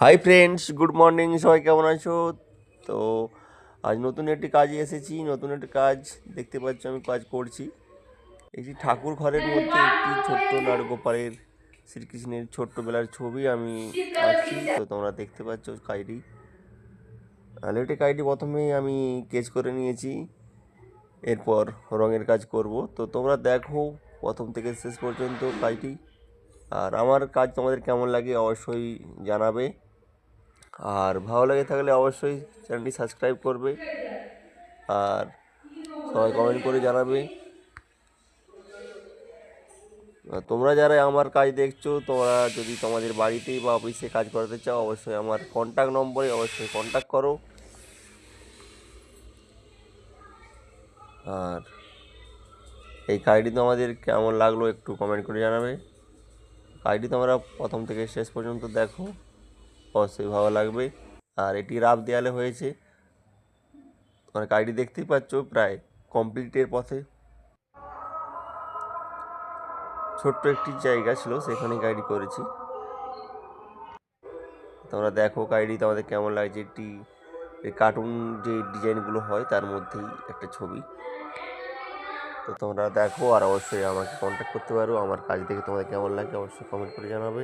Hi friends, good morning. সবাই কেমন আছো? তো আজ নতুন একটি কাজে এসেছি। নতুন একটি কাজ দেখতে পাচ্ছ, আমি কাজ করছি একটি ঠাকুর ঘরের মধ্যে একটি ছোট্ট নাটগোপালের শ্রীকৃষ্ণের ছোট্টবেলার ছবি আমি আঁকছি। তো তোমরা দেখতে পাচ্ছ কাজটি। লেটে কাজটি প্রথমেই আমি স্কেচ করে নিয়েছি, এরপর রঙের কাজ করব। তো তোমরা দেখো প্রথম থেকে শেষ পর্যন্ত কাজটি। আর আমার কাজ তোমাদের কেমন লাগে অবশ্যই জানাবে। আর ভালো লাগে থাকলে অবশ্যই চ্যানেলটি সাবস্ক্রাইব করবে। আর সবাই কমেন্ট করে জানাবে। আর তোমরা যারা আমার কাজ দেখছো, তোমরা যদি তোমাদের বাড়িতেই বা অফিসে কাজ করাতে চাও, অবশ্যই আমার কন্ট্যাক্ট নম্বরে অবশ্যই কন্ট্যাক্ট করো। আর এই কাজটি তোমাদের কেমন লাগলো একটু কমেন্ট করে জানাবে। কাজটি তোমরা প্রথম থেকে শেষ পর্যন্ত দেখো, অবশ্যই ভালো লাগবে। আর এটি রাফ দেয়ালে হয়েছে। তোমরা কাজটি দেখতেই পাচ্ছ প্রায় কমপ্লিটের পথে। ছোট্ট একটি জায়গা ছিল, সেখানে গাইড করেছি। তোমরা দেখো কাইডি তোমাদের কেমন লাগছে। একটি কার্টুন যে ডিজাইনগুলো হয় তার মধ্যেই একটা ছবি। তো তোমরা দেখো আর অবশ্যই আমাকে কন্ট্যাক্ট করতে পারো। আমার কাজ দেখে তোমাদের কেমন লাগে অবশ্যই কমেন্ট করে জানাবে।